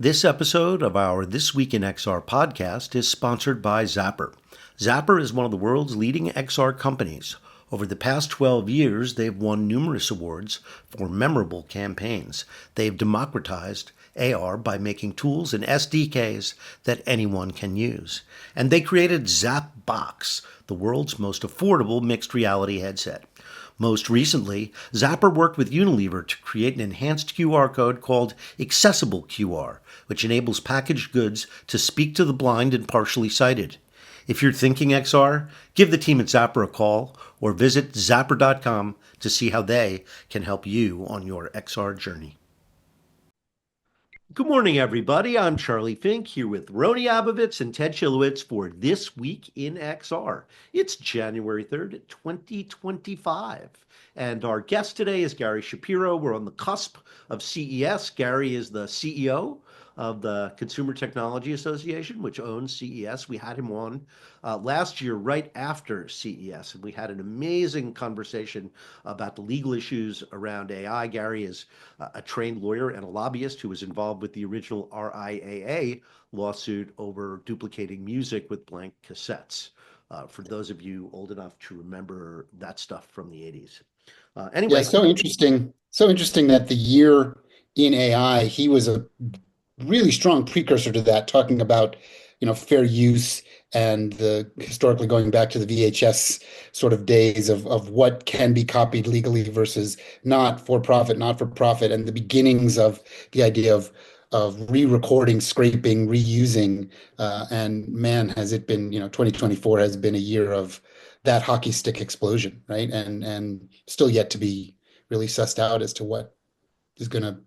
This episode of our This Week in XR podcast is sponsored by Zapper. Zapper is one of the world's leading XR companies. Over the past 12 years, they've won numerous awards for memorable campaigns. They've democratized AR by making tools and SDKs that anyone can use. And they created ZapBox, the world's most affordable mixed reality headset. Most recently, Zapper worked with Unilever to create an enhanced QR code called Accessible QR, which enables packaged goods to speak to the blind and partially sighted. If you're thinking XR, give the team at Zapper a call or visit zapper.com to see how they can help you on your XR journey. Good morning, everybody. I'm Charlie Fink here with Rony and Ted Chilowitz for This Week in XR. It's January 3rd, 2025. And our guest today is Gary Shapiro. We're on the cusp of CES. Gary is the CEO of the Consumer Technology Association, which owns CES. We had him on last year, right after CES, and we had an amazing conversation about the legal issues around AI. Gary is a trained lawyer and a lobbyist who was involved with the original RIAA lawsuit over duplicating music with blank cassettes. For those of you old enough to remember that stuff from the 80s. Yeah, Anyway, so interesting. So interesting that the year in AI, he was a really strong precursor to that, talking about, fair use and the historically going back to the VHS sort of days of what can be copied legally versus not for profit, not for profit, and the beginnings of the idea of re-recording, scraping, reusing. And man, has it been, 2024 has been a year of that hockey stick explosion, right? And still yet to be really sussed out as to what is going to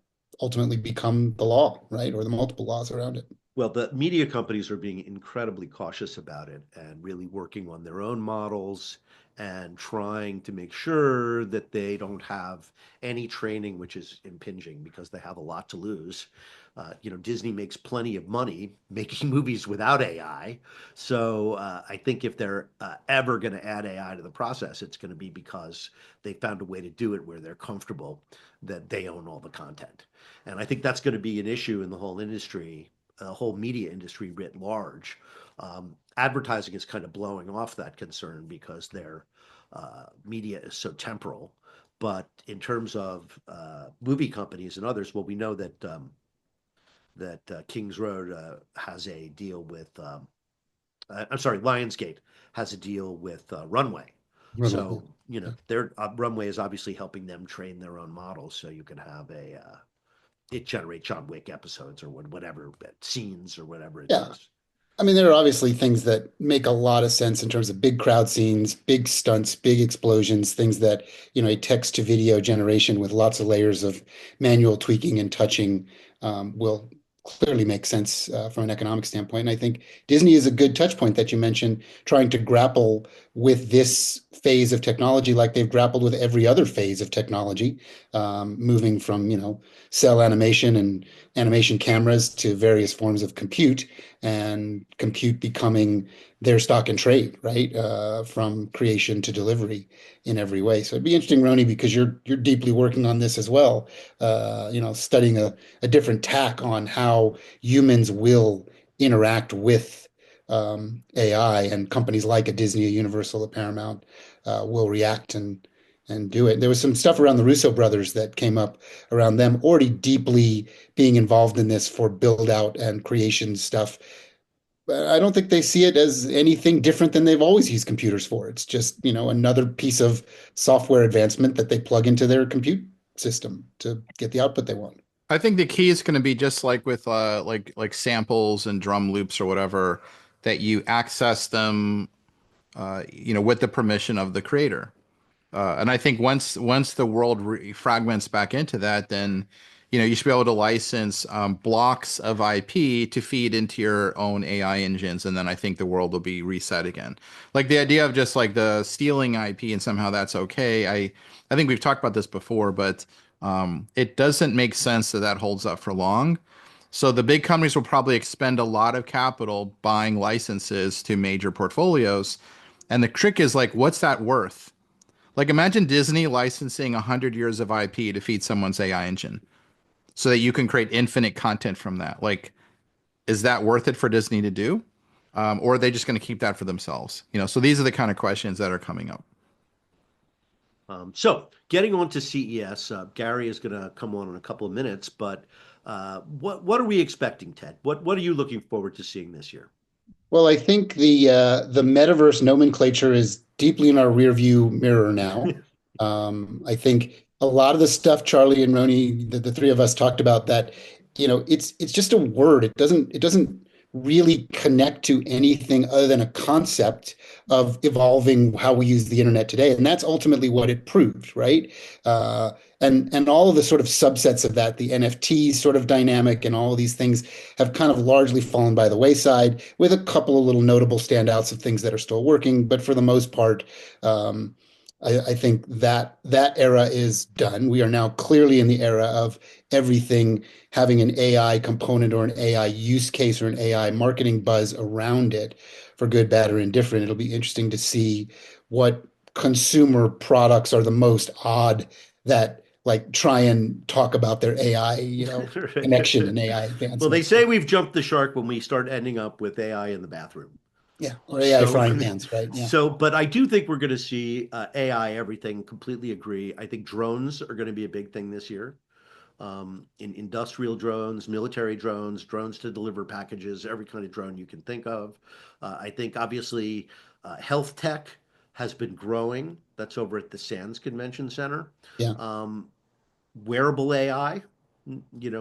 ultimately become the law, right? Or the multiple laws around it. well, the media companies are being incredibly cautious about it and really working on their own models and trying to make sure that they don't have any training which is impinging because they have a lot to lose. Disney makes plenty of money making movies without AI. So I think if they're ever going to add AI to the process, it's going to be because they found a way to do it where they're comfortable that they own all the content. And I think that's going to be an issue in the whole industry, the whole media industry writ large. Advertising is kind of blowing off that concern because their media is so temporal. But in terms of movie companies and others, well, we know that Kings Road has a deal with, I'm sorry, Lionsgate has a deal with Runway. Runway, So, yeah. their Runway is obviously helping them train their own models. So you can have it generate John Wick episodes or whatever, scenes or whatever it Yeah. does. I mean, there are obviously things that make a lot of sense in terms of big crowd scenes, big stunts, big explosions, things that, a text to video generation with lots of layers of manual tweaking and touching will clearly make sense from an economic standpoint. And I think Disney is a good touch point that you mentioned, trying to grapple with this phase of technology like they've grappled with every other phase of technology, moving from, cell animation and animation cameras to various forms of compute, and compute becoming their stock and trade, right? From creation to delivery in every way. So it'd be interesting, Rony, because you're deeply working on this as well. Studying a different tack on how humans will interact with AI, and companies like a Disney, a Universal, a Paramount will react and do it. There was some stuff around the Russo brothers that came up around them already deeply being involved in this for build out and creation stuff. But I don't think they see it as anything different than they've always used computers for. It's just, another piece of software advancement that they plug into their compute system to get the output they want. I think the key is going to be just like with like samples and drum loops or whatever, that you access them, with the permission of the creator. And I think once the world fragments back into that, then you should be able to license blocks of IP to feed into your own AI engines, and then I think the world will be reset again. Like the idea of just like the stealing IP and somehow that's okay. I think we've talked about this before, but it doesn't make sense that that holds up for long. So the big companies will probably expend a lot of capital buying licenses to major portfolios, and the trick is like, what's that worth? Like imagine Disney licensing 100 years of IP to feed someone's AI engine. so that you can create infinite content from that. Like, is that worth it for Disney to do? Or are they just going to keep that for themselves? So these are the kind of questions that are coming up. So, getting on to CES, Gary is going to come on in a couple of minutes, but what are we expecting, Ted? What are you looking forward to seeing this year? Well, I think the metaverse nomenclature is deeply in our rearview mirror now. I think a lot of the stuff Charlie and Rony, the three of us talked about that, it's just a word. It doesn't really connect to anything other than a concept of evolving how we use the internet today. And that's ultimately what it proved, right? Uh, and all of the sort of subsets of that, the NFT sort of dynamic and all of these things have kind of largely fallen by the wayside, with a couple of little notable standouts of things that are still working. But for the most part, um, I think that era is done. We are now clearly in the era of everything having an AI component or an AI use case or an AI marketing buzz around it, for good, bad, or indifferent. It'll be interesting to see what consumer products are the most odd that like try and talk about their AI, connection and AI Well, they advancements. say we've jumped the shark when we start ending up with AI in the bathroom. Yeah, or AI So, frying pans, right? Yeah, but I do think we're going to see AI everything. Completely agree. I think drones are going to be a big thing this year. In industrial drones, military drones, drones to deliver packages, every kind of drone you can think of. I think obviously health tech has been growing. That's over at the Sands Convention Center. yeah, Um, Wearable AI,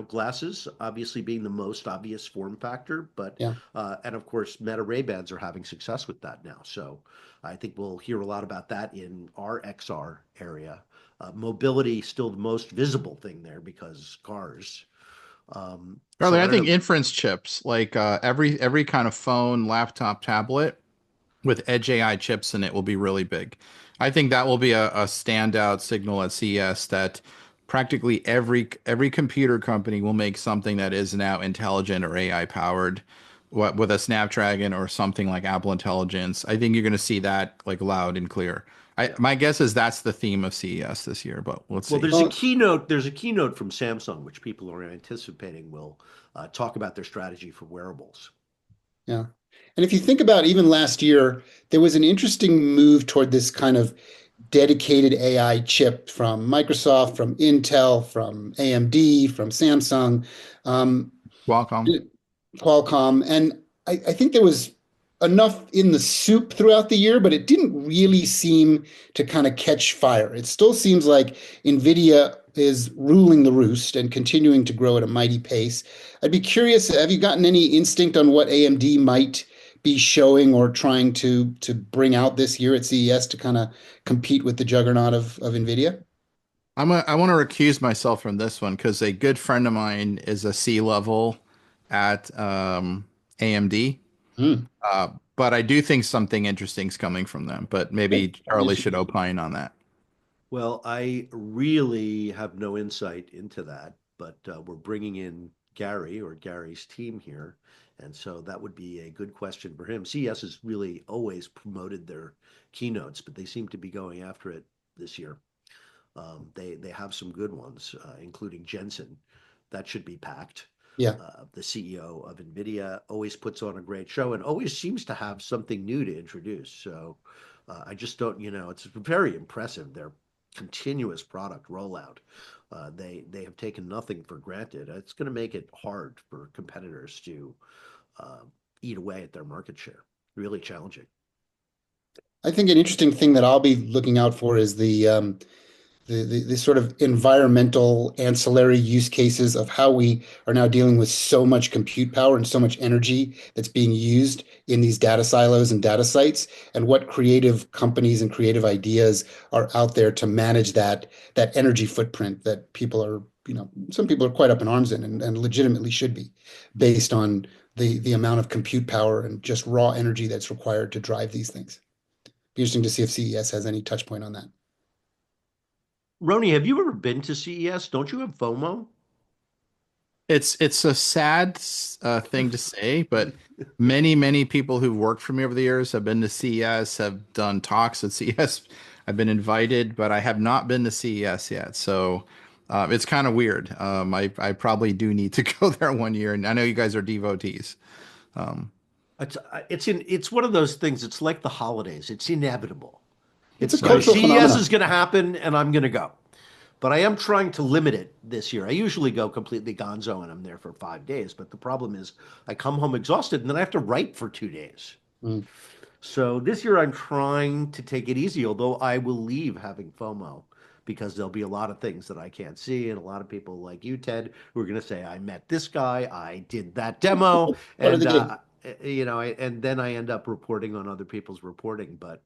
glasses obviously being the most obvious form factor, but yeah. and of course, Meta Ray-Bans are having success with that now. So I think we'll hear a lot about that in our XR area. Mobility still the most visible thing there because cars. Charlie, So I I don't think know. inference chips, like every kind of phone, laptop, tablet with edge AI chips in it will be really big. I think that will be a standout signal at CES that practically every computer company will make something that is now intelligent or AI powered, with a Snapdragon or something like Apple Intelligence. I think you're going to see that like loud and clear. Yeah. My guess is that's the theme of CES this year, but let's Well, see. there's a Well, keynote. There's a keynote from Samsung, which people are anticipating will talk about their strategy for wearables. yeah. And if you think about even last year, there was an interesting move toward this kind of dedicated AI chip from Microsoft, from Intel, from AMD, from Samsung. Um, Qualcomm. Qualcomm. And I think there was enough in the soup throughout the year, but it didn't really seem to kind of catch fire. It still seems like NVIDIA is ruling the roost and continuing to grow at a mighty pace. I'd be curious, have you gotten any instinct on what AMD might be showing or trying to bring out this year at CES to kind of compete with the juggernaut of NVIDIA? I want to recuse myself from this one because a good friend of mine is a C level at AMD. Hmm. But I do think something interesting is coming from them. But Okay. maybe That'd be Charlie should interesting. opine on that. Well, I really have no insight into that, but we're bringing in Gary or Gary's team here. And so that would be a good question for him. CS has really always promoted their keynotes, but they seem to be going after it this year. They have some good ones, including Jensen. That should be packed. Yeah. The CEO of NVIDIA always puts on a great show and always seems to have something new to introduce. So I just don't, it's very impressive, their continuous product rollout. They have taken nothing for granted. It's going to make it hard for competitors to uh, eat away at their market share. Really challenging. I think an interesting thing that I'll be looking out for is the sort of environmental ancillary use cases of how we are now dealing with so much compute power and so much energy that's being used in these data silos and data sites, and what creative companies and creative ideas are out there to manage that energy footprint that people are, some people are quite up in arms in and legitimately should be, based on the amount of compute power and just raw energy that's required to drive these things. Be interesting to see if CES has any touch point on that. Rony, have you ever been to CES? Don't you have FOMO? It's a sad thing to say, but many people who've worked for me over the years have been to CES, have done talks at CES. I've been invited, but I have not been to CES yet. So It's kind of weird. I probably do need to go there one year, and I know you guys are devotees. Um, It's one of those things. It's like the holidays. It's inevitable. It's a It's right. cultural CES is phenomenon. going to happen, and I'm going to go. But I am trying to limit it this year. I usually go completely gonzo and I'm there for 5 days. But the problem is I come home exhausted and then I have to write for 2 days. Mm. So this year I'm trying to take it easy, although I will leave having FOMO because there'll be a lot of things that I can't see, and a lot of people like you, Ted, who are going to say, "I met this guy, I did that demo," Part of the and game. and then I end up reporting on other people's reporting. But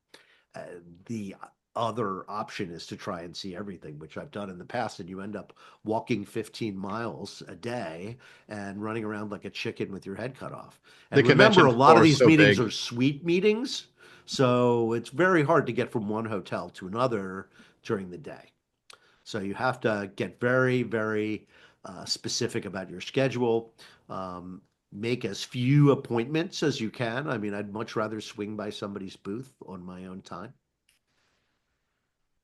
uh, the other option is to try and see everything, which I've done in the past, and you end up walking 15 miles a day and running around like a chicken with your head cut off. The And remember, convention a lot of floor is these so meetings big. are suite meetings, so it's very hard to get from one hotel to another during the day. So you have to get very, very specific about your schedule. Um, make as few appointments as you can. I mean, I'd much rather swing by somebody's booth on my own time.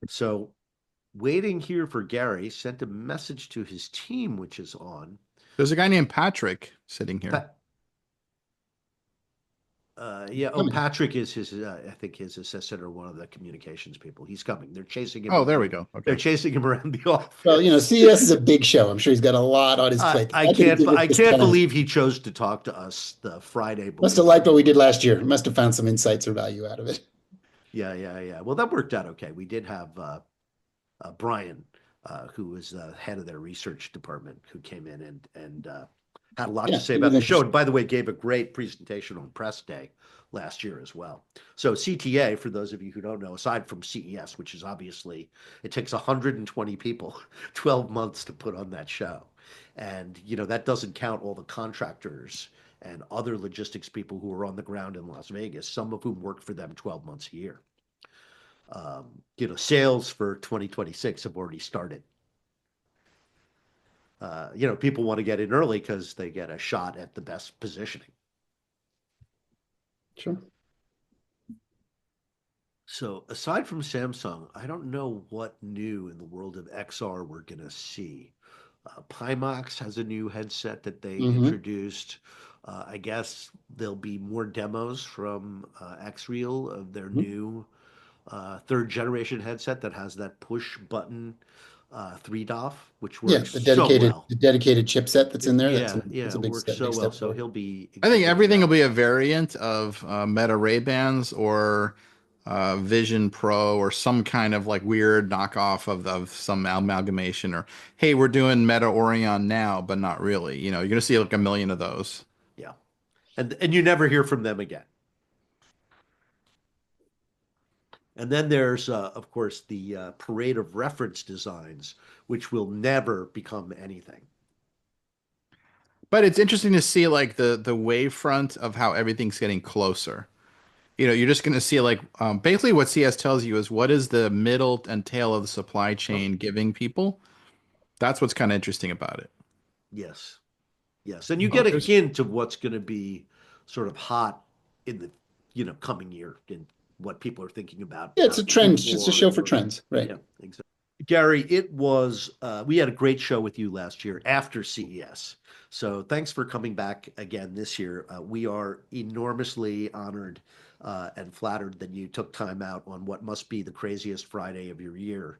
So waiting here for Gary, sent a message to his team, which is on. There's a guy named Patrick sitting here. Pa- yeah. Oh, Coming. Patrick is his. I think his assistant or one of the communications people. He's coming. They're chasing him Oh, there we around. go. They're Okay. chasing him around the Well, office. CES is a big show. I'm sure he's got a lot on his plate. The fact that he did I it this can't time believe he chose to talk to us the Friday must have before. liked what we did last year. Must have found some insights or value out of it. Yeah, yeah, yeah. Well, that worked out okay. We did have Brian, who was the head of their research department, who came in and had a lot to Yeah, say it was about the show. interesting. And by the way, gave a great presentation on press day last year as well. So CTA, for those of you who don't know, aside from CES, which is obviously it takes 120 people 12 months to put on that show, and that doesn't count all the contractors and other logistics people who are on the ground in Las Vegas, some of whom work for them 12 months a year. Sales for 2026 have already started. People want to get in early because they get a shot at the best positioning. Sure. So aside from Samsung, I don't know what new in the world of XR we're going to see. Pimax has a new headset that they Hmm. introduced. I guess there'll be more demos from XReal of their Hmm. new third generation headset that has that push button 3DOF, which Yeah, works so well. the dedicated chipset that's in there. Yeah, That's yeah, a it big works step, so big well. step So forward. he'll be I think exhibiting everything will that. be a variant of Meta Ray-Bans or Vision Pro or some kind of like weird knockoff of some amalgamation or hey, we're doing Meta Orion now, but not really. You're gonna see like a million of those. Yeah, and you never hear from them again. And then there's, of course, the parade of reference designs, which will never become anything. But it's interesting to see like the wavefront of how everything's getting closer. You're just going to see like basically what CS tells you is what is the middle and tail of the supply Oh, chain giving people. That's what's kind of interesting about it. yes, yes, and you Oh, get a there's hint of what's going to be sort of hot in the coming year and what people are thinking about Yeah, it's a trend. It's a Q4 show and for trends, right? yeah, exactly. Gary, it was we had a great show with you last year after CES. So thanks for coming back again this year. We are enormously honored and flattered that you took time out on what must be the craziest Friday of your year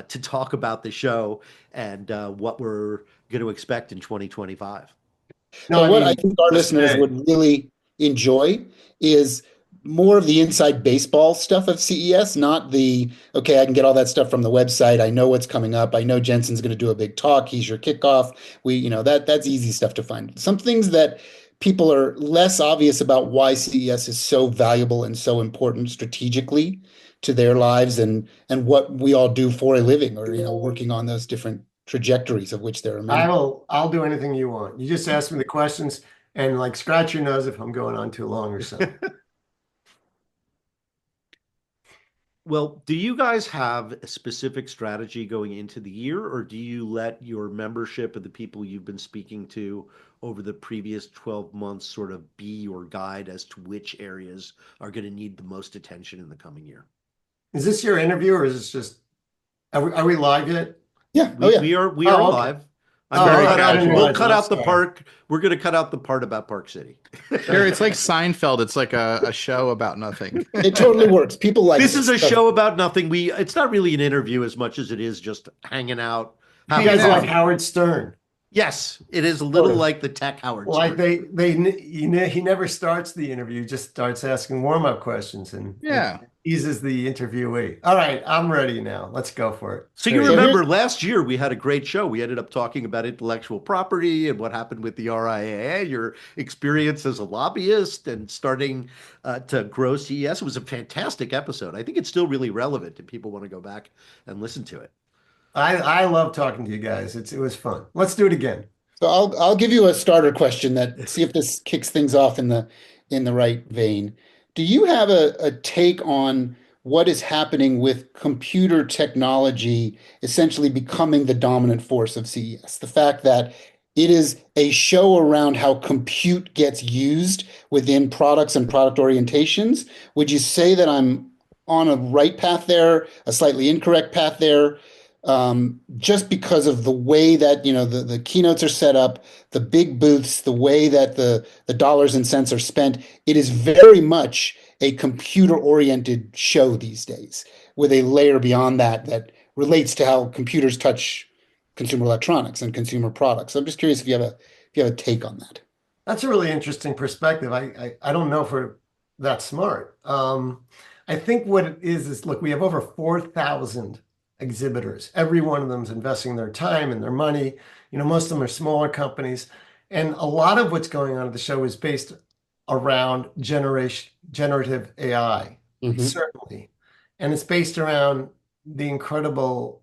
to talk about the show and what we're going to expect in 2025. No, Well, I what I mean, think our listen, listeners would really enjoy is more of the inside baseball stuff of CES, not the, okay, I can get all that stuff from the website. I know what's coming up. I know Jensen's going to do a big talk. He's your kickoff. That's easy stuff to find. Some things that people are less obvious about why CES is so valuable and so important strategically to their lives and what we all do for a living or, working on those different trajectories of which there are many. I'll do anything you want. You just ask me the questions and like scratch your nose if I'm going on too long or something. Well, do you guys have a specific strategy going into the year, or do you let your membership of the people you've been speaking to over the previous 12 months sort of be your guide as to which areas are going to need the most attention in the coming year? Is this your interview or is this just, are we live yet? Yeah. Oh, yeah. We are Oh, okay. live. Oh, very I didn't casual. We'll realize cut that. out the Sorry. part. We're going to cut out the part about Park City. Gary, it's like Seinfeld. It's like a show about nothing. It totally works. People like This is this a stuff. show about nothing. It's not really an interview as much as it is just hanging out. You having guys are like fun. Howard Stern. Yes, it is a little Sort of. like the Tech Howard Like Stern. he never starts the interview, just starts asking warm-up questions and Yeah. eases the interviewee. All right, I'm ready now. Let's go for it. So you There you remember here's- last year we had a great show. We ended up talking about intellectual property and what happened with the RIAA, your experience as a lobbyist and starting to grow CES. It was a fantastic episode. I think it's still really relevant and people want to go back and listen to it. I love talking to you guys. It was fun. Let's do it again. So I'll give you a starter question that see if this kicks things off in the right vein. Do you have a take on what is happening with computer technology essentially becoming the dominant force of CES? The fact that it is a show around how compute gets used within products and product orientations. Would you say that I'm on a right path there, a slightly incorrect path there? Just because of the way that the keynotes are set up, the big booths, the way that the dollars and cents are spent, it is very much a computer-oriented show these days, with a layer beyond that relates to how computers touch consumer electronics and consumer products. I'm just curious if you have a take on that. That's a really interesting perspective. I don't know if we're that smart. I think what it is look, we have over 4,000 exhibitors. Every one of them is investing their time and their money. Most of them are smaller companies. And a lot of what's going on at the show is based around generative AI, certainly. And it's based around the incredible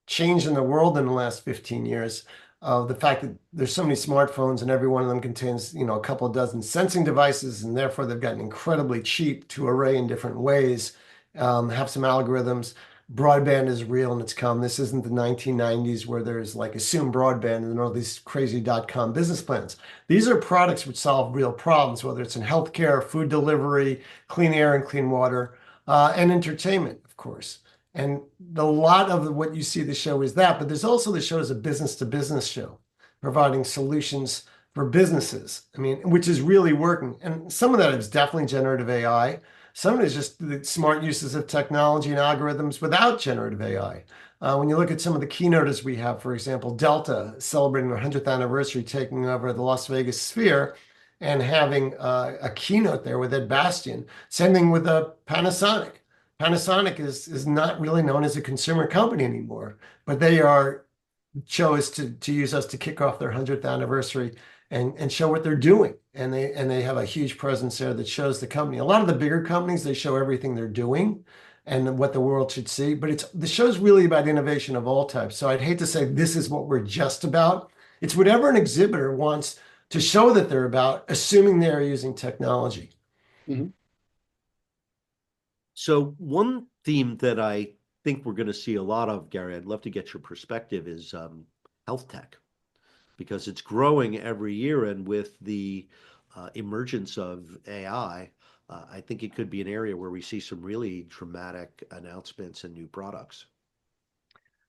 change in the world in the last 15 years. The fact that there's so many smartphones and every one of them contains, a couple of dozen sensing devices, and therefore they've gotten incredibly cheap to array in different ways, have some algorithms. Broadband is real and it's come. This isn't the 1990s where there's like assumed broadband and all these crazy dot-com business plans. These are products which solve real problems, whether it's in healthcare, food delivery, clean air and clean water, and entertainment, of course. And a lot of what you see the show is that, but there's also the show as a business-to-business show, providing solutions for businesses. Which is really working. And some of that is definitely generative AI. Some of it is just the smart uses of technology and algorithms without generative AI. When you look at some of the keynoters we have, for example, Delta celebrating their 100th anniversary, taking over the Las Vegas Sphere and having a keynote there with Ed Bastian. Same thing with Panasonic. Panasonic is not really known as a consumer company anymore, but they chose to use us to kick off their 100th anniversary and show what they're doing. And they have a huge presence there that shows the company. A lot of the bigger companies, they show everything they're doing and what the world should see. But the show's really about innovation of all types. So I'd hate to say this is what we're just about. It's whatever an exhibitor wants to show that they're about, assuming they're using technology. Mm-hmm. So one theme that I think we're going to see a lot of, Gary, I'd love to get your perspective, is health tech, because it's growing every year. And with the emergence of AI, I think it could be an area where we see some really dramatic announcements and new products.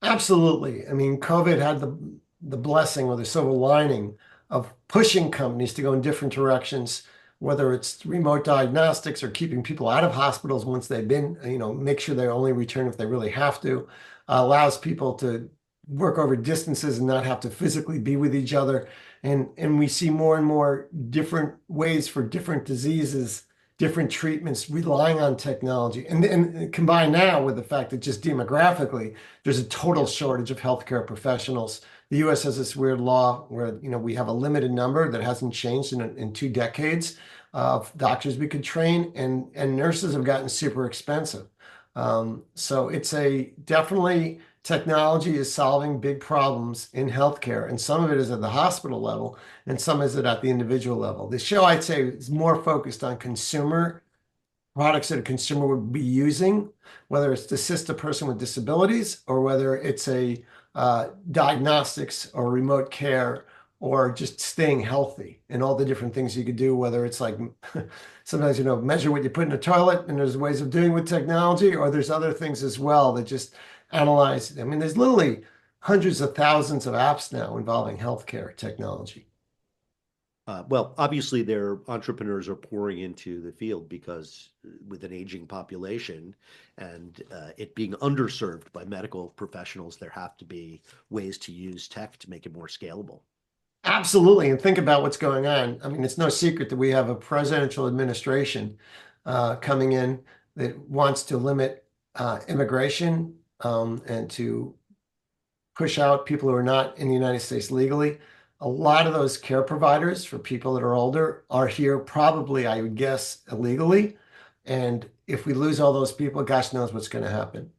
Absolutely. COVID had the blessing or the silver lining of pushing companies to go in different directions, whether it's remote diagnostics or keeping people out of hospitals once they've been, make sure they only return if they really have to, allows people to work over distances and not have to physically be with each other. And we see more and more different ways for different diseases, different treatments, relying on technology. And combined now with the fact that just demographically, there's a total shortage of healthcare professionals. The US has this weird law where, we have a limited number that hasn't changed in 2 decades of doctors we could train, and nurses have gotten super expensive. So it's definitely technology is solving big problems in healthcare, and some of it is at the hospital level, and some is at the individual level. The show, I'd say, is more focused on consumer products that a consumer would be using, whether it's to assist a person with disabilities or whether it's a diagnostics or remote care or just staying healthy and all the different things you could do, whether it's like sometimes, measure what you put in the toilet, and there's ways of doing with technology, or there's other things as well that just analyze. There's literally hundreds of thousands of apps now involving healthcare technology. Well, obviously, their entrepreneurs are pouring into the field because with an aging population and it being underserved by medical professionals, there have to be ways to use tech to make it more scalable. Absolutely. And think about what's going on. I mean, it's no secret that we have a presidential administration coming in that wants to limit immigration and to push out people who are not in the United States legally. A lot of those care providers for people that are older are here probably, I would guess, illegally. And if we lose all those people, gosh knows what's going to happen.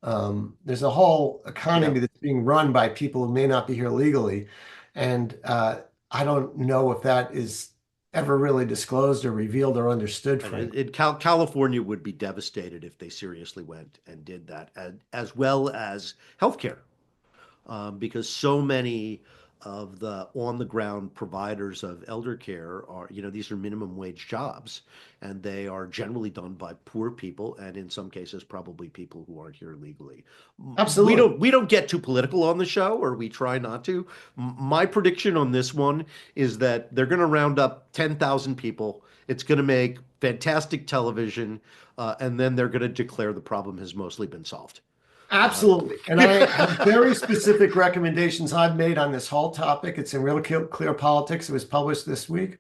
There's a whole economy that's being run by people who may not be here legally. And I don't know if that is ever really disclosed or revealed or understood, frankly. California would be devastated if they seriously went and did that, as well as healthcare, because so many of the on the ground providers of elder care are, these are minimum wage jobs, and they are generally done by poor people, and in some cases, probably people who aren't here legally. Absolutely. We don't get too political on the show, or we try not to. My prediction on this one is that they're going to round up 10,000 people. It's going to make fantastic television, and then they're going to declare the problem has mostly been solved. Absolutely. And I have very specific recommendations I've made on this whole topic. It's in Real Clear Politics. It was published this week.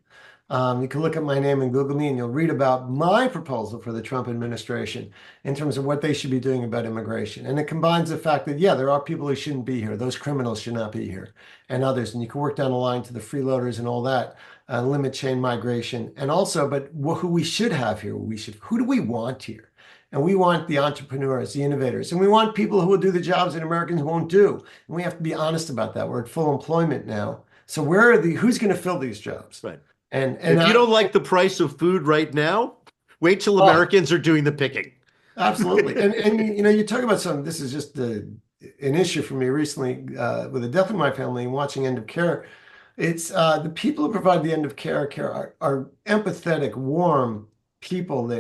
You can look at my name and Google me, and you'll read about my proposal for the Trump administration in terms of what they should be doing about immigration. And it combines the fact that, yeah, there are people who shouldn't be here. Those criminals should not be here, and others. And you can work down the line to the freeloaders and all that, limit chain migration. And also, but who we should have here, who do we want here? And we want the entrepreneurs, the innovators, and we want people who will do the jobs that Americans won't do. And we have to be honest about that. We're at full employment now. So who's going to fill these jobs? Right. And if you don't like the price of food right now, wait till Americans are doing the picking. Absolutely. And you talk about something, this is just an issue for me recently with the death of my family and watching End of Care. It's the people who provide the end of care are empathetic, warm people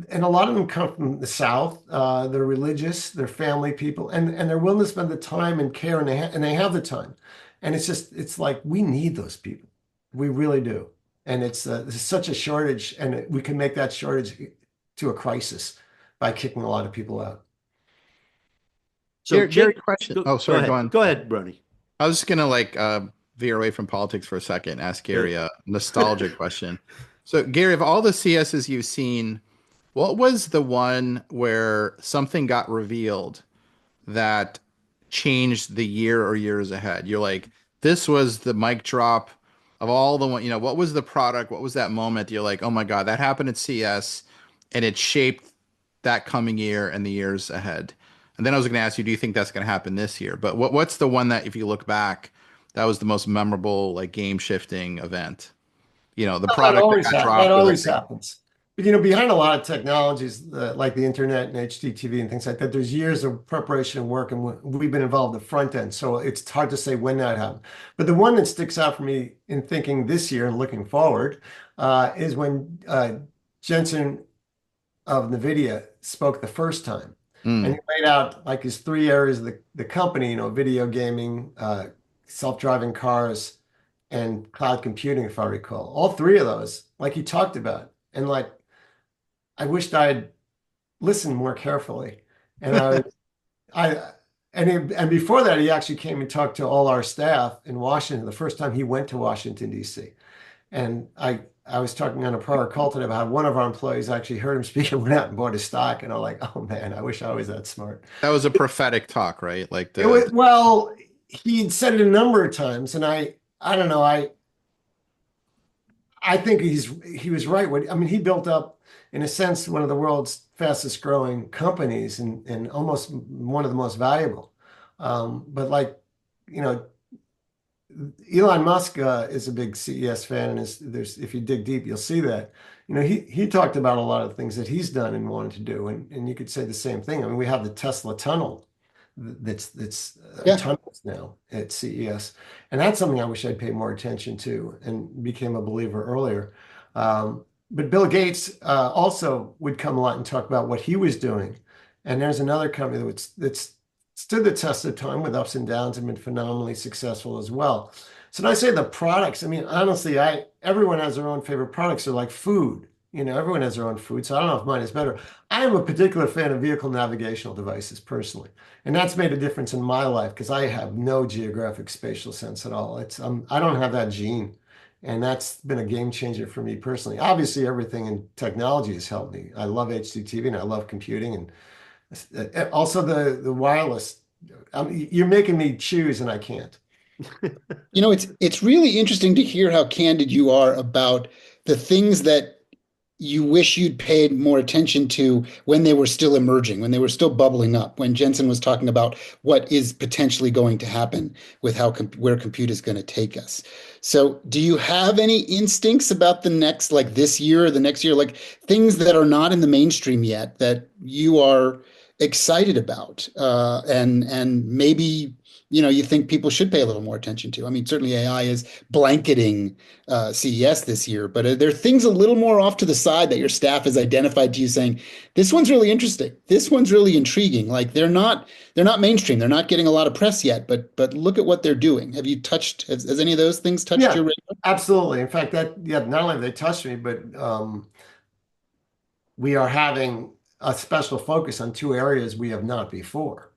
and a lot of them come from the South. They're religious, they're family people, and they're willing to spend the time and care, and they have the time. And it's like we need those people. We really do. And there's such a shortage, and we can make that shortage to a crisis by kicking a lot of people out. So, Gary, question. Go on. Go ahead, Rony. I was just gonna veer away from politics for a second, ask Gary a nostalgic question. So, Gary, of all the CSs you've seen, what was the one where something got revealed that changed the year or years ahead? You're like, this was the mic drop of all the one, what was the product? What was that moment? You're like, oh my God, that happened at CES and it shaped that coming year and the years ahead. And then I was going to ask you, do you think that's going to happen this year? But what's the one that, if you look back, that was the most memorable, like game shifting event? The product that always happens. But behind a lot of technologies like the internet and HDTV and things like that, there's years of preparation and work, and we've been involved at the front end. So it's hard to say when that happened. But the one that sticks out for me in thinking this year and looking forward is when Jensen of NVIDIA spoke the first time. And he laid out like his 3 areas of the company, video gaming, self-driving cars, and cloud computing, if I recall. All 3 of those, like he talked about. And like, I wished I had listened more carefully. And and before that, he actually came and talked to all our staff in Washington the first time he went to Washington, D.C. And I was talking on a prior call today about how one of our employees actually heard him speak and went out and bought his stock. And I'm like, oh man, I wish I was that smart. That was a prophetic talk, right? Like well, he'd said it a number of times, and I don't know, I think he was right. He built up, in a sense, one of the world's fastest growing companies and almost one of the most valuable. But like, Elon Musk is a big CES fan, and if you dig deep, you'll see that. He talked about a lot of things that he's done and wanted to do, and you could say the same thing. We have the Tesla tunnel that's tunnels now at CES, and that's something I wish I'd paid more attention to and became a believer earlier. But Bill Gates also would come a lot and talk about what he was doing. And there's another company that's stood the test of time with ups and downs and been phenomenally successful as well. So when I say the products, I mean, honestly, everyone has their own favorite products. They're like food. Everyone has their own food. So I don't know if mine is better. I am a particular fan of vehicle navigational devices personally. And that's made a difference in my life because I have no geographic spatial sense at all. I don't have that gene. And that's been a game changer for me personally. Obviously, everything in technology has helped me. I love HDTV and I love computing and also the wireless. You're making me choose and I can't. It's really interesting to hear how candid you are about the things that you wish you'd paid more attention to when they were still emerging, when they were still bubbling up, when Jensen was talking about what is potentially going to happen with where compute is going to take us. So do you have any instincts about the next, like this year or the next year, like things that are not in the mainstream yet that you are excited about, and maybe you think people should pay a little more attention to? I mean, certainly AI is blanketing CES this year, but are there things a little more off to the side that your staff has identified to you saying, this one's really interesting, this one's really intriguing? Like they're not mainstream, they're not getting a lot of press yet, but look at what they're doing. Have you has any of those things touched your radar? Absolutely. In fact, not only have they touched me, but we are having a special focus on two areas we have not before.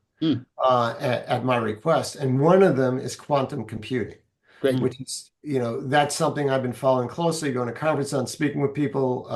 At my request. And one of them is quantum computing. Great. Which is, that's something I've been following closely, going to conferences on, speaking with people.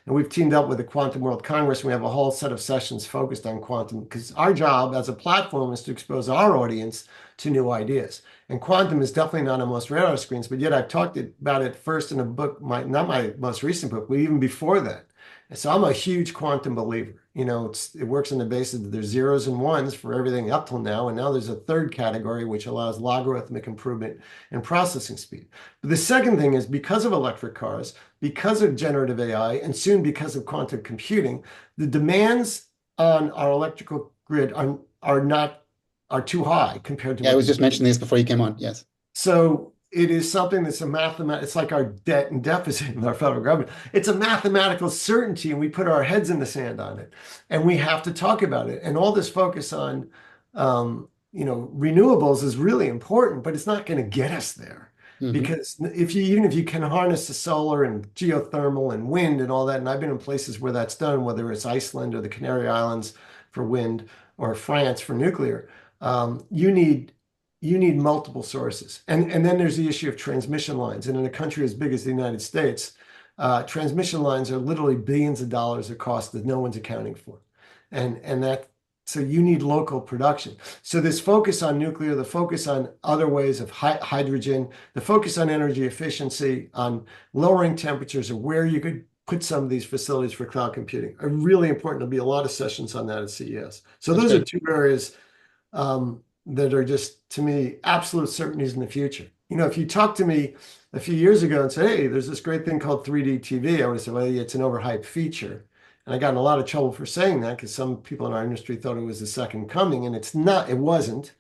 And we've teamed up with the Quantum World Congress. And we have a whole set of sessions focused on quantum because our job as a platform is to expose our audience to new ideas. And quantum is definitely not on most radar screens, but yet I've talked about it first in a book, not my most recent book, but even before that. And so I'm a huge quantum believer. It works on the basis that there's zeros and ones for everything up till now. And now there's a third category, which allows logarithmic improvement in processing speed. But the second thing is because of electric cars, because of generative AI, and soon because of quantum computing, the demands on our electrical grid are too high compared to. Yeah, I was just mentioning this before you came on. Yes. So it is something that's it's like our debt and deficit in our federal government. It's a mathematical certainty, and we put our heads in the sand on it, and we have to talk about it. And all this focus on, renewables is really important, but it's not going to get us there. Mm-hmm. Because even if you can harness the solar and geothermal and wind and all that, and I've been in places where that's done, whether it's Iceland or the Canary Islands for wind or France for nuclear, you need multiple sources. And then there's the issue of transmission lines. And in a country as big as the United States, transmission lines are literally billions of dollars of cost that no one's accounting for. So you need local production. So this focus on nuclear, the focus on other ways of hydrogen, the focus on energy efficiency, on lowering temperatures, or where you could put some of these facilities for cloud computing are really important. There'll be a lot of sessions on that at CES. So those are two areas that are just, to me, absolute certainties in the future. If you talk to me a few years ago and say, hey, there's this great thing called 3D TV, I would say, well, it's an overhyped feature. And I got in a lot of trouble for saying that because some people in our industry thought it was the second coming, and it wasn't.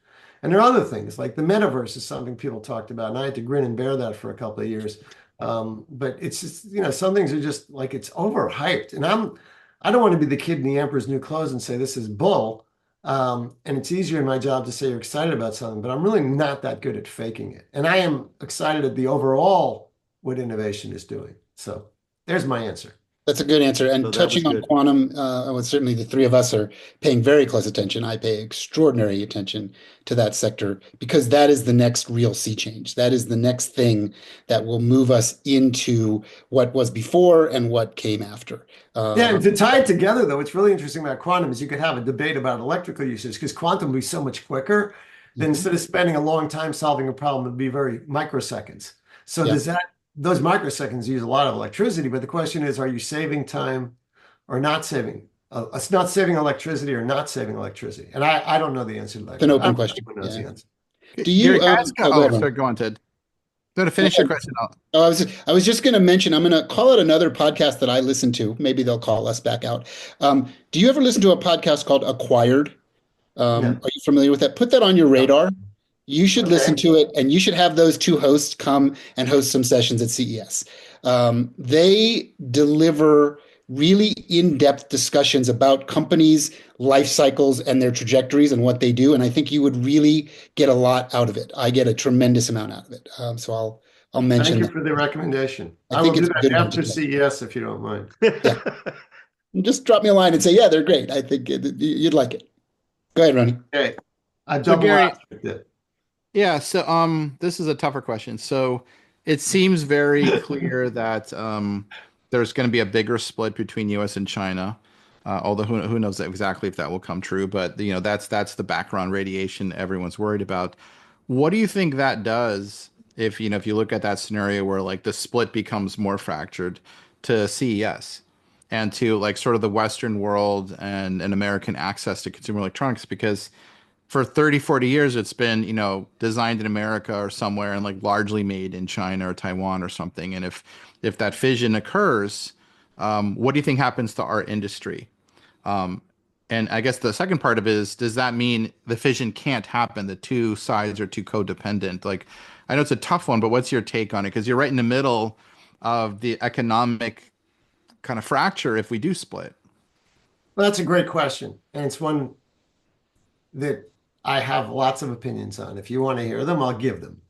And there are other things, like the metaverse is something people talked about, and I had to grin and bear that for a couple of years. But it's just, some things are just like, it's overhyped. And I don't want to be the kid in the emperor's new clothes and say this is bull. And it's easier in my job to say you're excited about something, but I'm really not that good at faking it. And I am excited at the overall what innovation is doing. So there's my answer. That's a good answer. And touching on quantum, certainly the three of us are paying very close attention. I pay extraordinary attention to that sector because that is the next real sea change. That is the next thing that will move us into what was before and what came after. And to tie it together, though, what's really interesting about quantum is you could have a debate about electrical usage because quantum will be so much quicker. Then instead of spending a long time solving a problem, it'd be very microseconds. So those microseconds use a lot of electricity, but the question is, are you saving time or not saving? It's not saving electricity or not saving electricity. And I don't know the answer to that. It's an open question. Who knows the answer. Do you? Go on, Ted. No, to finish your question. I was just going to mention, I'm going to call out another podcast that I listen to. Maybe they'll call us back out. Do you ever listen to a podcast called Acquired? Are you familiar with that? Put that on your radar. You should listen to it, and you should have those two hosts come and host some sessions at CES. They deliver really in-depth discussions about companies, life cycles, and their trajectories and what they do. And I think you would really get a lot out of it. I get a tremendous amount out of it. So I'll Thank mention you that. for the recommendation. I I will think do it's a that good one to after get. CES if you don't mind. Yeah. Just drop me a line and say, yeah, they're great. I think you'd like it. Go ahead, Ronnie. Okay. I So double Gary, aspect it. yeah, so this is a tougher question. So it seems very clear that there's going to be a bigger split between US and China. Although who knows exactly if that will come true, but that's the background radiation everyone's worried about. What do you think that does if if you look at that scenario where like the split becomes more fractured to CES and to like sort of the Western world and American access to consumer electronics? Because for 30, 40 years it's been designed in America or somewhere and like largely made in China or Taiwan or something. And if that fission occurs, what do you think happens to our industry? um, and I guess the second part of it is, does that mean the fission can't happen? The two sides are too codependent. Like, I know it's a tough one, but what's your take on it? Because you're right in the middle of the economic kind of fracture if we do split. Well, that's a great question. And it's one that I have lots of opinions on. If you want to hear them, I'll give them.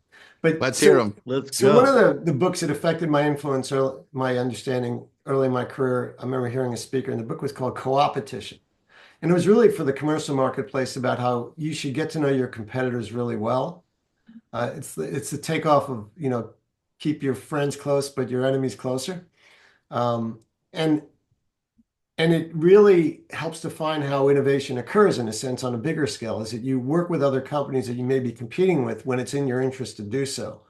But Let's hear them. Let's so one go. of the books that affected my influence or my understanding early in my career, I remember hearing a speaker, and the book was called Co-opetition. And it was really for the commercial marketplace about how you should get to know your competitors really well. It's the takeoff of, keep your friends close, but your enemies closer. Um, and and it really helps define how innovation occurs in a sense on a bigger scale, is that you work with other companies that you may be competing with when it's in your interest to do so.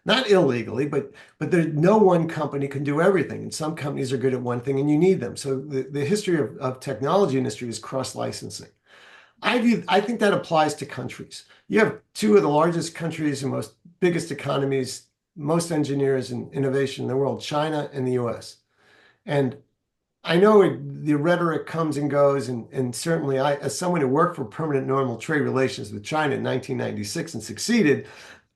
Not illegally, but no one company can do everything. And some companies are good at one thing and you need them. So the history of technology industry is cross-licensing. I think that applies to countries. You have two of the largest countries and most biggest economies, most engineers and innovation in the world, China and the US. And I know the rhetoric comes and goes, and certainly I, as someone who worked for permanent normal trade relations with China in 1996 and succeeded,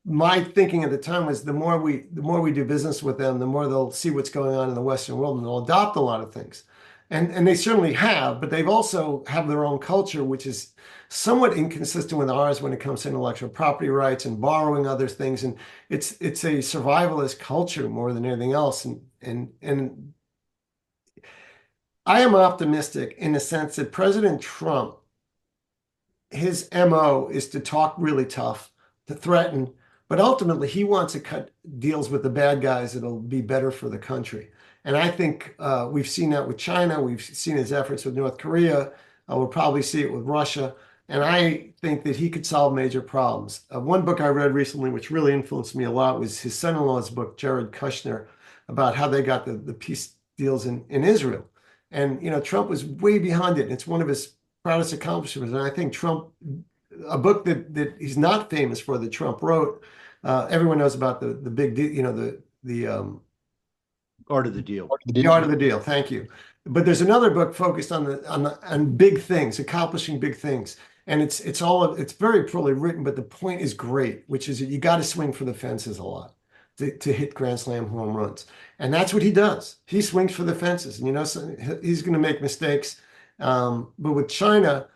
my thinking at the time was the more we do business with them, the more they'll see what's going on in the Western world and they'll adopt a lot of things. And they certainly have, but they've also have their own culture, which is somewhat inconsistent with ours when it comes to intellectual property rights and borrowing other things. And it's a survivalist culture more than anything else. And I am optimistic in the sense that President Trump, his MO is to talk really tough, to threaten, but ultimately he wants to cut deals with the bad guys that'll be better for the country. And I think we've seen that with China. We've seen his efforts with North Korea. We'll probably see it with Russia. And I think that he could solve major problems. One book I read recently, which really influenced me a lot, was his son-in-law's book, Jared Kushner, about how they got the peace deals in Israel. And, Trump was way behind it. It's one of his proudest accomplishments. And I think Trump, a book that he's not famous for, that Trump wrote, everyone knows about the big deal, the Art of the deal. the art of the deal. Thank you. But there's another book focused on big things, accomplishing big things. And it's very poorly written, but the point is great, which is that you got to swing for the fences a lot to hit grand slam home runs. And that's what he does. He swings for the fences. And, so he's going to make mistakes. But with China,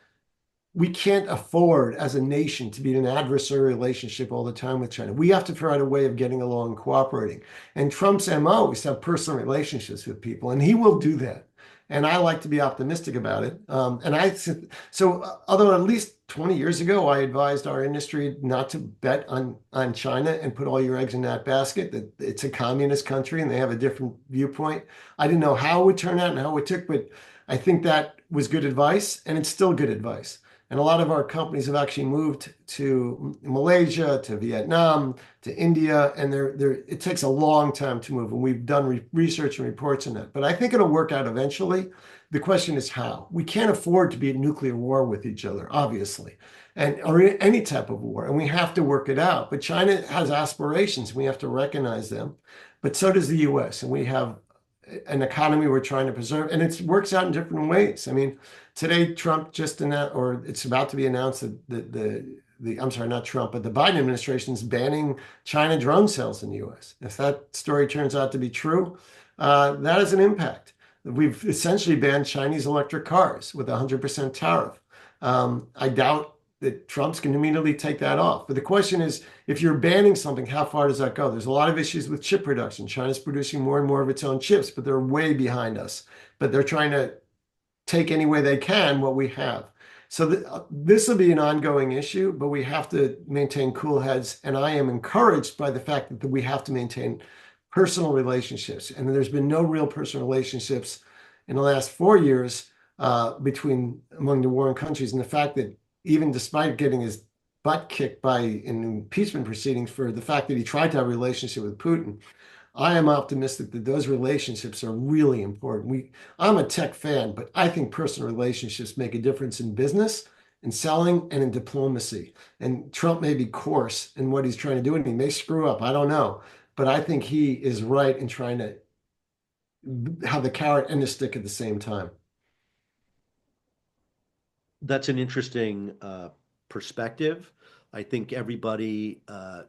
we can't afford as a nation to be in an adversarial relationship all the time with China. We have to figure out a way of getting along and cooperating. And Trump's MO is to have personal relationships with people, and he will do that. And I like to be optimistic about it. Although at least 20 years ago, I advised our industry not to bet on China and put all your eggs in that basket, that it's a communist country and they have a different viewpoint. I didn't know how it would turn out and how it took, but I think that was good advice, and it's still good advice. And a lot of our companies have actually moved to Malaysia, to Vietnam, to India, and it takes a long time to move. And we've done research and reports on that. But I think it'll work out eventually. The question is how. We can't afford to be at nuclear war with each other, obviously, or any type of war. And we have to work it out. But China has aspirations. We have to recognize them. But so does the US. And we have an economy we're trying to preserve. And it works out in different ways. I mean, today, Trump just announced, or it's about to be announced that I'm sorry, not Trump, but the Biden administration is banning China drone sales in the US. If that story turns out to be true, that has an impact. We've essentially banned Chinese electric cars with a 100% tariff. I doubt that Trump's going to immediately take that off. But the question is, if you're banning something, how far does that go? There's a lot of issues with chip production. China's producing more and more of its own chips, but they're way behind us. But they're trying to take any way they can what we have. So this will be an ongoing issue, but we have to maintain cool heads. And I am encouraged by the fact that we have to maintain personal relationships. And there's been no real personal relationships in the last 4 years among the warring countries. And the fact that even despite getting his butt kicked in impeachment proceedings for the fact that he tried to have a relationship with Putin, I am optimistic that those relationships are really important. I'm a tech fan, but I think personal relationships make a difference in business, in selling, and in diplomacy. And Trump may be coarse in what he's trying to do, and he may screw up. I don't know. But I think he is right in trying to have the carrot and the stick at the same time. That's an interesting perspective. I think everybody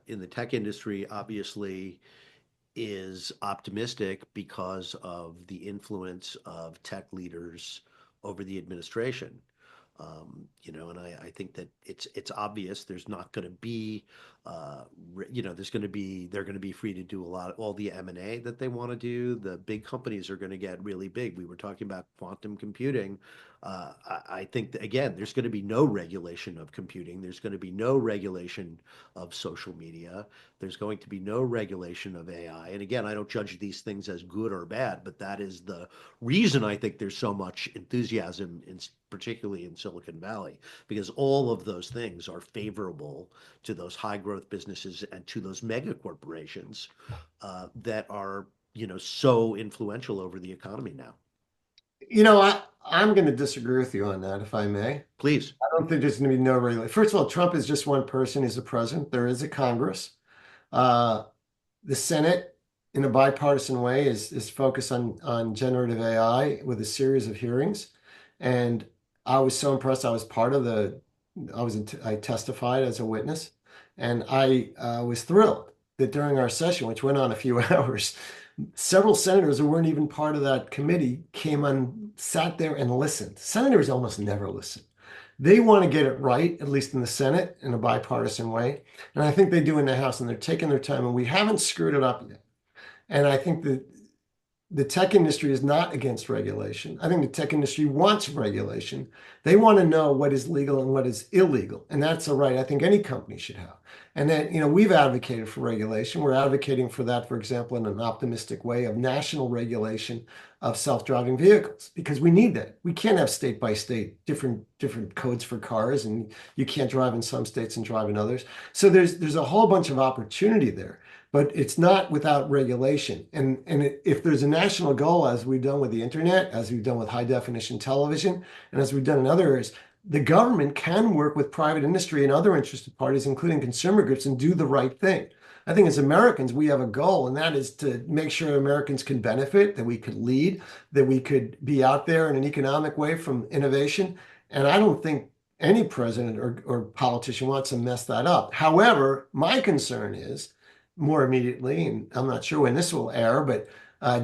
in the tech industry obviously is optimistic because of the influence of tech leaders over the administration. And I think that it's obvious there's not going to be, they're going to be free to do all the M&A that they want to do. The big companies are going to get really big. We were talking about quantum computing. I think that, again, there's going to be no regulation of computing. There's going to be no regulation of social media. There's going to be no regulation of AI. And again, I don't judge these things as good or bad, but that is the reason I think there's so much enthusiasm, particularly in Silicon Valley, because all of those things are favorable to those high growth businesses and to those mega corporations that are, so influential over the economy now. I'm going to disagree with you on that, if I may. Please. I don't think there's going to be no regulation. First of all, Trump is just one person. He's the president. There is a Congress. The Senate, in a bipartisan way, is focused on generative AI with a series of hearings. And I was so impressed. I was part of I testified as a witness. And I was thrilled that during our session, which went on a few hours, several senators who weren't even part of that committee sat there and listened. Senators almost never listen. They want to get it right, at least in the Senate, in a bipartisan way. And I think they do in the House, and they're taking their time, and we haven't screwed it up yet. And I think that the tech industry is not against regulation. I think the tech industry wants regulation. They want to know what is legal and what is illegal. And that's a right I think any company should have. And then, we've advocated for regulation. We're advocating for that, for example, in an optimistic way of national regulation of self-driving vehicles, because we need that. We can't have state by state different codes for cars, and you can't drive in some states and drive in others. So there's a whole bunch of opportunity there. But it's not without regulation. And if there's a national goal, as we've done with the internet, as we've done with high definition television, and as we've done in other areas, the government can work with private industry and other interested parties, including consumer groups, and do the right thing. I think as Americans, we have a goal, and that is to make sure Americans can benefit, that we could lead, that we could be out there in an economic way from innovation. And I don't think any president or politician wants to mess that up. However, my concern is, more immediately, and I'm not sure when this will air, but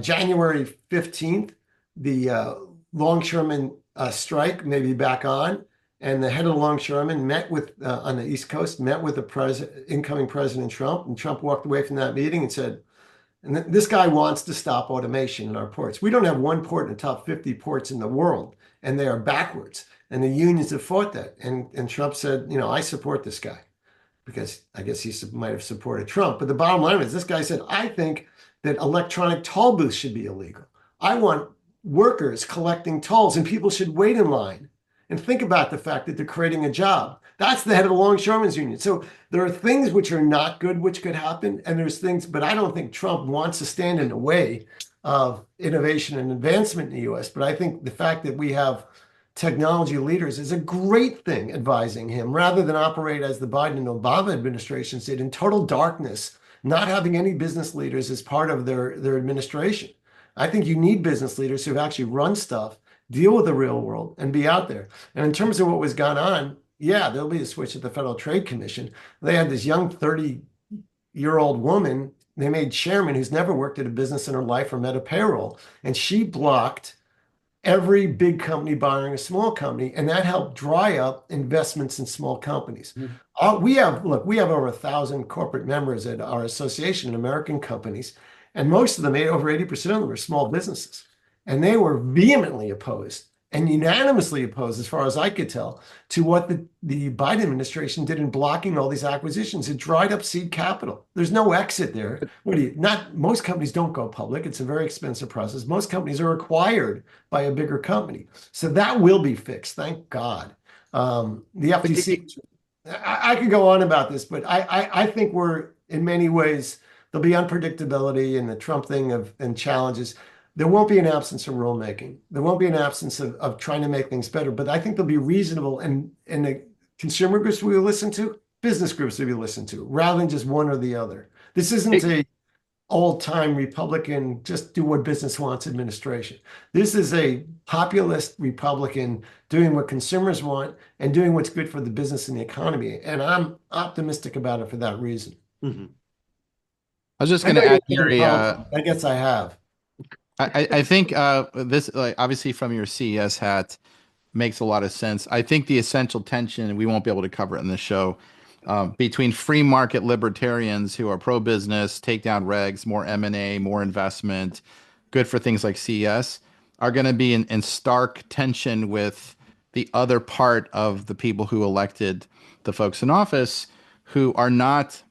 January 15th, the longshoremen strike may be back on, and the head of the longshoremen met with, on the East Coast, met with the incoming President Trump, and Trump walked away from that meeting and said, and this guy wants to stop automation in our ports. We don't have one port in the top 50 ports in the world, and they are backwards, and the unions have fought that, and Trump said, I support this guy, because I guess he might have supported Trump. But the bottom line is this guy said, I think that electronic toll booths should be illegal. I want workers collecting tolls, and people should wait in line and think about the fact that they're creating a job. That's the head of the Longshoremen's Union. So there are things which are not good, which could happen. And there's things, but I don't think Trump wants to stand in the way of innovation and advancement in the US. But I think the fact that we have technology leaders is a great thing advising him, rather than operate as the Biden and Obama administrations did in total darkness, not having any business leaders as part of their administration. I think you need business leaders who actually run stuff, deal with the real world, and be out there. And in terms of what was gone on, yeah, there'll be a switch at the Federal Trade Commission. They had this young 30-year-old woman they made chairman who's never worked at a business in her life or met a payroll, and she blocked every big company buying a small company, and that helped dry up investments in small companies. We have over 1,000 corporate members at our association, American companies, and most of them, over 80% of them, are small businesses, and they were vehemently opposed and unanimously opposed, as far as I could tell, to what the Biden administration did in blocking all these acquisitions. It dried up seed capital. There's no exit there. Most companies don't go public. It's a very expensive process. Most companies are acquired by a bigger company. So that will be fixed, thank God. The FTC, I could go on about this, but I think we're, in many ways, there'll be unpredictability in the Trump thing and challenges. There won't be an absence of rulemaking. There won't be an absence of trying to make things better, but I think they'll be reasonable, and the consumer groups we will listen to, business groups we will listen to, rather than just one or the other. This isn't a old-time Republican, just do what business wants administration. This is a populist Republican doing what consumers want and doing what's good for the business and the economy. And I'm optimistic about it for that reason. Mm-hmm. I was just going to add, Gary, I guess I have. I think this, like, obviously from your CES hat, makes a lot of sense. I think the essential tension, we won't be able to cover it in this show, between free market libertarians who are pro-business, take down regs, more M&A, more investment, good for things like CES, are going to be in stark tension with the other part of the people who elected the folks in office, who are not,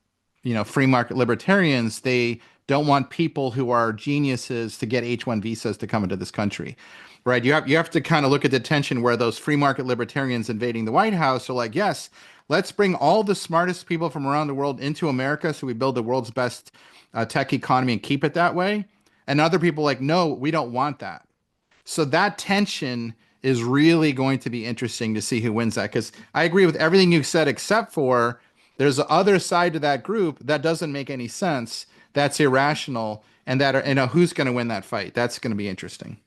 free market libertarians. They don't want people who are geniuses to get H-1 visas to come into this country, right? You have to kind of look at the tension where those free market libertarians invading the White House are like, yes, let's bring all the smartest people from around the world into America so we build the world's best tech economy and keep it that way. And other people like, no, we don't want that. So that tension is really going to be interesting to see who wins that, because I agree with everything you said, except for there's the other side to that group that doesn't make any sense. That's irrational, and that who's going to win that fight? That's going to be interesting.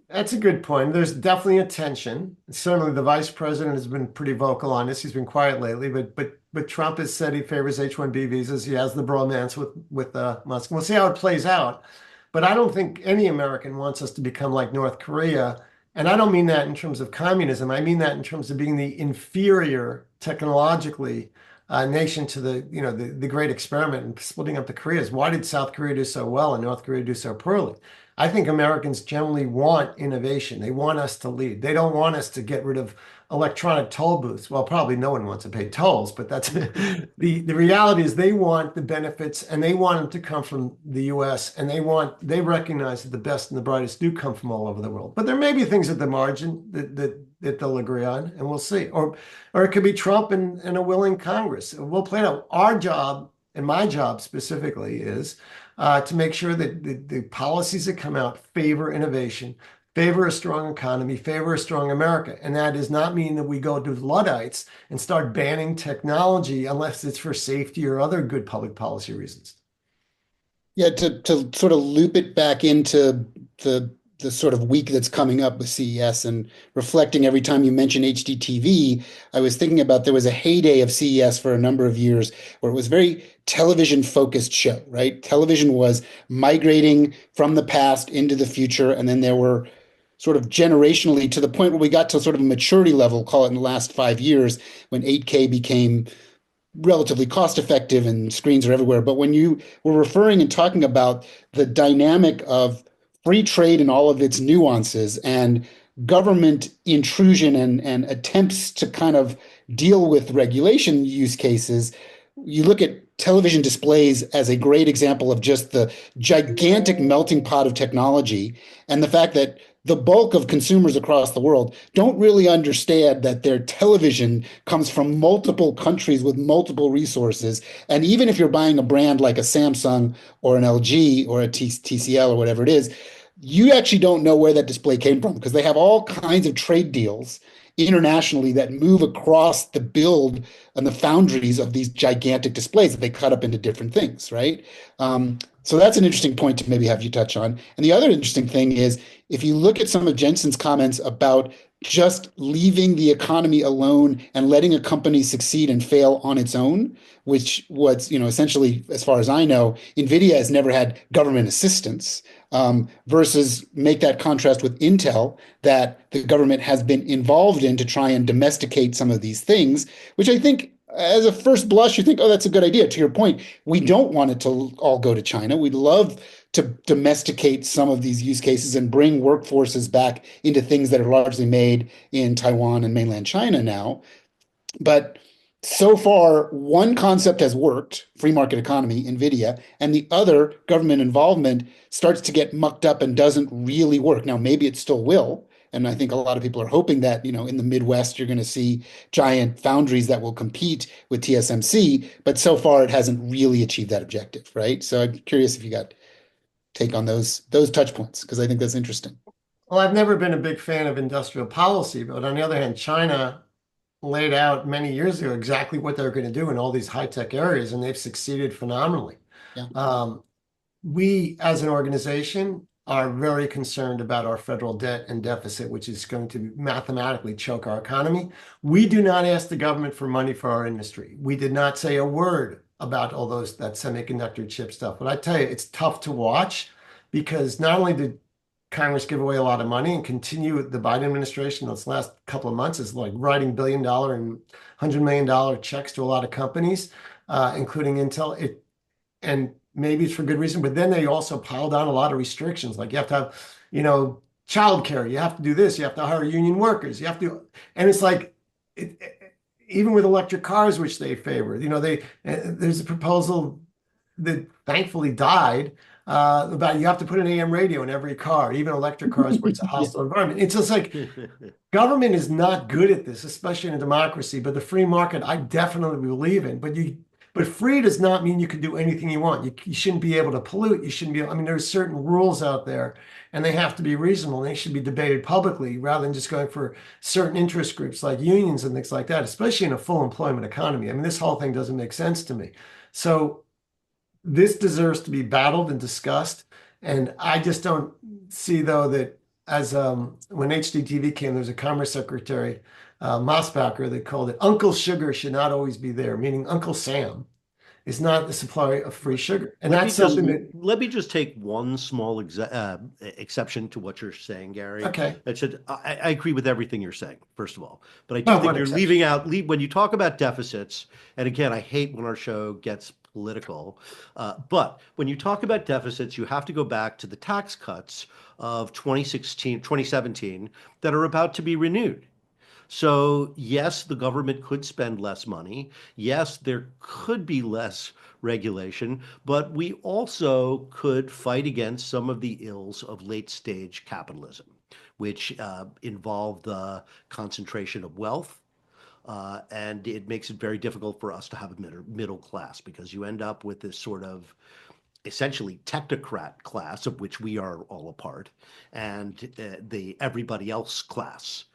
That's a good point. There's definitely a tension. Certainly, the vice president has been pretty vocal on this. He's been quiet lately, but Trump has said he favors H-1B visas. He has the bromance with Musk. We'll see how it plays out. But I don't think any American wants us to become like North Korea. And I don't mean that in terms of communism. I mean that in terms of being the inferior technologically nation to the great experiment and splitting up the Koreas. Why did South Korea do so well and North Korea do so poorly? I think Americans generally want innovation. They want us to lead. They don't want us to get rid of electronic toll booths. Well, probably no one wants to pay tolls, but that's the reality is they want the benefits, and they want them to come from the US, and they recognize that the best and the brightest do come from all over the world. But there may be things at the margin that they'll agree on, and we'll see. Or it could be Trump and a willing Congress. We'll play it out. Our job, and my job specifically, is to make sure that the policies that come out favor innovation, favor a strong economy, favor a strong America. And that does not mean that we go to Luddites and start banning technology unless it's for safety or other good public policy reasons. Yeah, to sort of loop it back into the sort of week that's coming up with CES, and reflecting every time you mention HDTV, I was thinking about, there was a heyday of CES for a number of years where it was very television focused show, right? Television was migrating from the past into the future. And then there were sort of generationally, to the point where we got to sort of a maturity level, call it in the last 5 years, when 8K became relatively cost effective and screens are everywhere. But when you were referring and talking about the dynamic of free trade and all of its nuances and government intrusion and attempts to kind of deal with regulation use cases, you look at television displays as a great example of just the gigantic melting pot of technology, and the fact that the bulk of consumers across the world don't really understand that their television comes from multiple countries with multiple resources. And even if you're buying a brand like a Samsung or an LG or a TCL or whatever it is, you actually don't know where that display came from, because they have all kinds of trade deals internationally that move across the build and the foundries of these gigantic displays that they cut up into different things, right? So that's an interesting point to maybe have you touch on. And the other interesting thing is, if you look at some of Jensen's comments about just leaving the economy alone and letting a company succeed and fail on its own, which was, essentially, as far as I know, NVIDIA has never had government assistance, versus make that contrast with Intel, that the government has been involved in to try and domesticate some of these things, which I think, as a first blush, you think, oh, that's a good idea. To your point, we don't want it to all go to China. We'd love to domesticate some of these use cases and bring workforces back into things that are largely made in Taiwan and mainland China now. But so far, one concept has worked, free market economy, NVIDIA, and the other, government involvement, starts to get mucked up and doesn't really work. Now, maybe it still will. And I think a lot of people are hoping that, in the Midwest, you're going to see giant foundries that will compete with TSMC. But so far, it hasn't really achieved that objective, right? So I'm curious if you got take on those touch points, because I think that's interesting. Well, I've never been a big fan of industrial policy, but on the other hand, China laid out many years ago exactly what they're going to do in all these high-tech areas, and they've succeeded phenomenally. Yeah. We, as an organization, are very concerned about our federal debt and deficit, which is going to mathematically choke our economy. We do not ask the government for money for our industry. We did not say a word about all that semiconductor chip stuff. But I tell you, it's tough to watch, because not only did Congress give away a lot of money and continue the Biden administration this last couple of months is like writing $1 billion and $100 million checks to a lot of companies, including Intel. And maybe it's for good reason, but then they also piled on a lot of restrictions. Like you have to have, childcare, you have to do this, you have to hire union workers, you have to, and it's like, even with electric cars, which they favor, there's a proposal that thankfully died, about you have to put an AM radio in every car, even electric cars, where it's a hostile environment. It's just like government is not good at this, especially in a democracy. But the free market, I definitely believe in. But free does not mean you can do anything you want. You shouldn't be able to pollute. You shouldn't be. I mean, there's certain rules out there, and they have to be reasonable. And they should be debated publicly rather than just going for certain interest groups like unions and things like that. Especially in a full employment economy. I mean, this whole thing doesn't make sense to me. So this deserves to be battled and discussed. And I just don't see, though, that as when HDTV came, there was a Commerce Secretary, Mosbacher, that called it Uncle Sugar should not always be there, meaning Uncle Sam is not the supplier of free sugar. And that's something that... Let me just take one small exception to what you're saying, Gary. Okay. I agree with everything you're saying, first of all. But I do think you're leaving out, when you talk about deficits, and again, I hate when our show gets political. But when you talk about deficits, you have to go back to the tax cuts of 2017 that are about to be renewed. So yes, the government could spend less money. Yes, there could be less regulation, but we also could fight against some of the ills of late stage capitalism, which involve the concentration of wealth. And it makes it very difficult for us to have a middle class, because you end up with this sort of essentially technocrat class, of which we are all a part, and the everybody else class,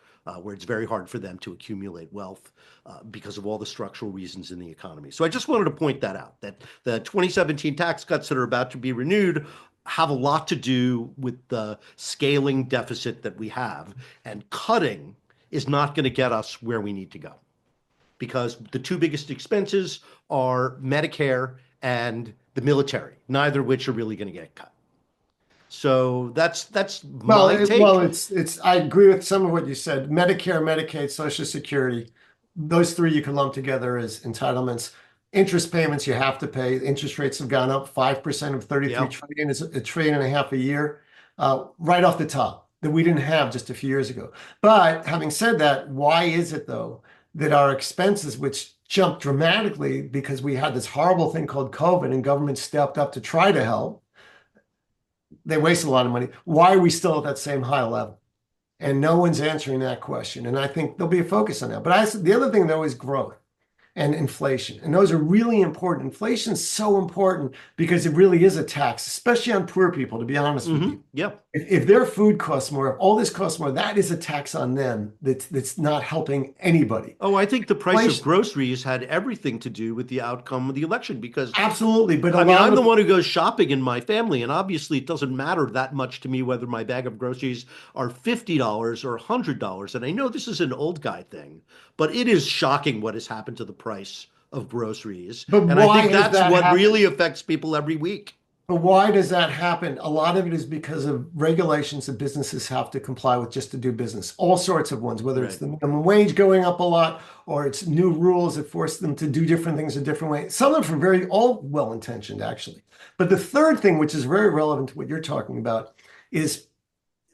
where it's very hard for them to accumulate wealth because of all the structural reasons in the economy. So I just wanted to point that out, that the 2017 tax cuts that are about to be renewed have a lot to do with the scaling deficit that we have, and cutting is not going to get us where we need to go, because the two biggest expenses are Medicare and the military, neither of which are really going to get cut. So that's my take. Well, it's I agree with some of what you said. Medicare, Medicaid, Social Security, those three you can lump together as entitlements. Interest payments you have to pay. Interest rates have gone up 5% of 33 trillion is $1.5 trillion a year, right off the top, that we didn't have just a few years ago. But having said that, why is it, though, that our expenses, which jumped dramatically because we had this horrible thing called COVID and government stepped up to try to help, they wasted a lot of money. Why are we still at that same high level? And no one's answering that question. And I think there'll be a focus on that. But the other thing, though, is growth. and inflation. And those are really important. Inflation is so important because it really is a tax, especially on poor people, to be honest with you. Yep. If their food costs more, if all this costs more, that is a tax on them that's not helping anybody. Oh, I think the price Inflation- of groceries had everything to do with the outcome of the election because Absolutely. But I mean, I'm the one who goes shopping in my family, and obviously it doesn't matter that much to me whether my bag of groceries are $50 or $100. And I know this is an old guy thing, but it is shocking what has happened to the price of groceries. But And why I think has that's that what happened? really affects people every week. But why does that happen? A lot of it is because of regulations that businesses have to comply with just to do business. All sorts of ones, whether it's the minimum wage going up a lot, or it's new rules that force them to do different things a different way. Some of them are all well-intentioned, actually. But the third thing, which is very relevant to what you're talking about, is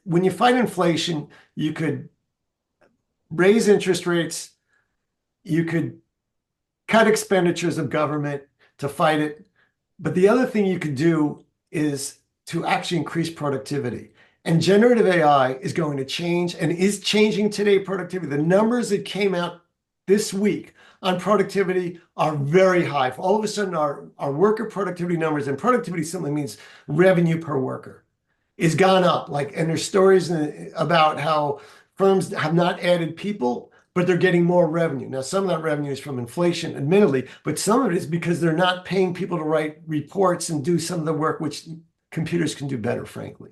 when you fight inflation, you could raise interest rates, you could cut expenditures of government to fight it. But the other thing you could do is to actually increase productivity. And generative AI is going to change and is changing today productivity. The numbers that came out this week on productivity are very high. All of a sudden, our worker productivity numbers, and productivity simply means revenue per worker, is gone up. And there's stories about how firms have not added people, but they're getting more revenue. Now, some of that revenue is from inflation, admittedly, but some of it is because they're not paying people to write reports and do some of the work which computers can do better, frankly.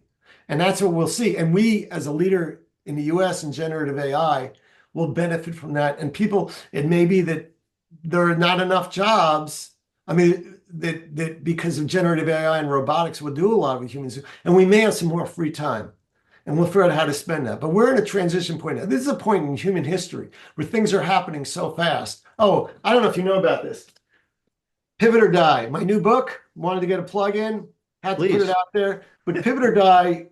And that's what we'll see. And we, as a leader in the US in generative AI, will benefit from that. And people, it may be that there are not enough jobs. I mean, that because of generative AI and robotics will do a lot with humans. And we may have some more free time. And we'll figure out how to spend that. But we're in a transition point now. This is a point in human history where things are happening so fast. Oh, I don't know if you know about this. Pivot or Die, my new book. Wanted to get a plug in, had to put it out there. But Pivot or Die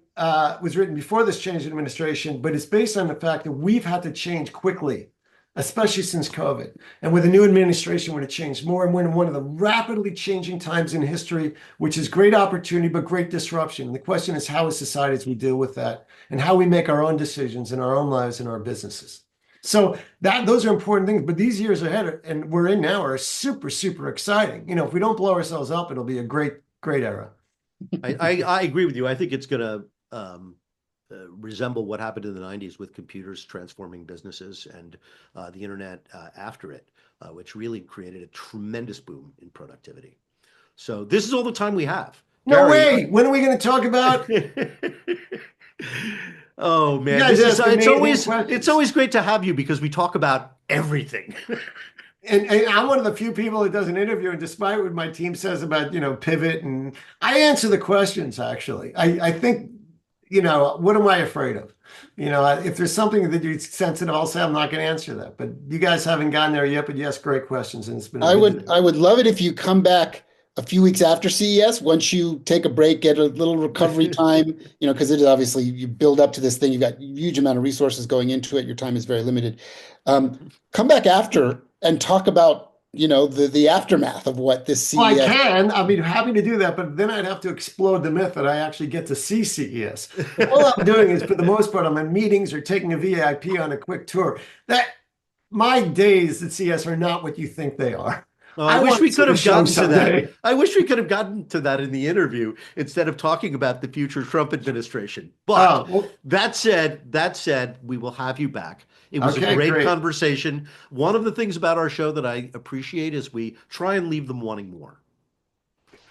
was written before this change in administration, but it's based on the fact that we've had to change quickly, especially since COVID. And with a new administration, we're going to change more. And we're in one of the rapidly changing times in history, which is great opportunity, but great disruption. And the question is, how as societies we deal with that and how we make our own decisions in our own lives and our businesses. So those are important things. But these years ahead, and we're in now, are super, super exciting. If we don't blow ourselves up, it'll be a great, great era. I agree with you. I think it's going to resemble what happened in the 90s with computers transforming businesses and the internet after it, which really created a tremendous boom in productivity. So this is all the time we have. No Gary, way. When are we going to talk about? Oh man, it's always great to have you because we talk about everything. And I'm one of the few people that does an interview, and despite what my team says about, pivot, and I answer the questions, actually. I think, what am I afraid of? If there's something that you're sensitive, I'll say I'm not going to answer that. But you guys haven't gotten there yet, but you ask great questions, and it's been. I would love it if you come back a few weeks after CES, once you take a break, get a little recovery time, because it is obviously you build up to this thing. You've got a huge amount of resources going into it. Your time is very limited. Come back after and talk about, the aftermath of what this CES. Well, I can. I'd be happy to do that, but then I'd have to explode the myth that I actually get to see CES. All I'm doing is, for the most part, I'm in meetings or taking a VIP on a quick tour. My days at CES are not what you think they are. I wish we could have gotten to that. I wish we could have gotten to that in the interview instead of talking about the future Trump administration. But that said, we will have you back. It was a great conversation. One of the things about our show that I appreciate is we try and leave them wanting more.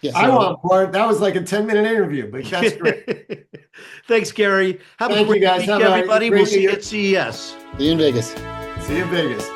Yes, I want more. That was like a 10-minute interview, but that's great. Thanks, Gary. Have a great week, everybody. We'll see you at CES. See you in Vegas. See you in Vegas.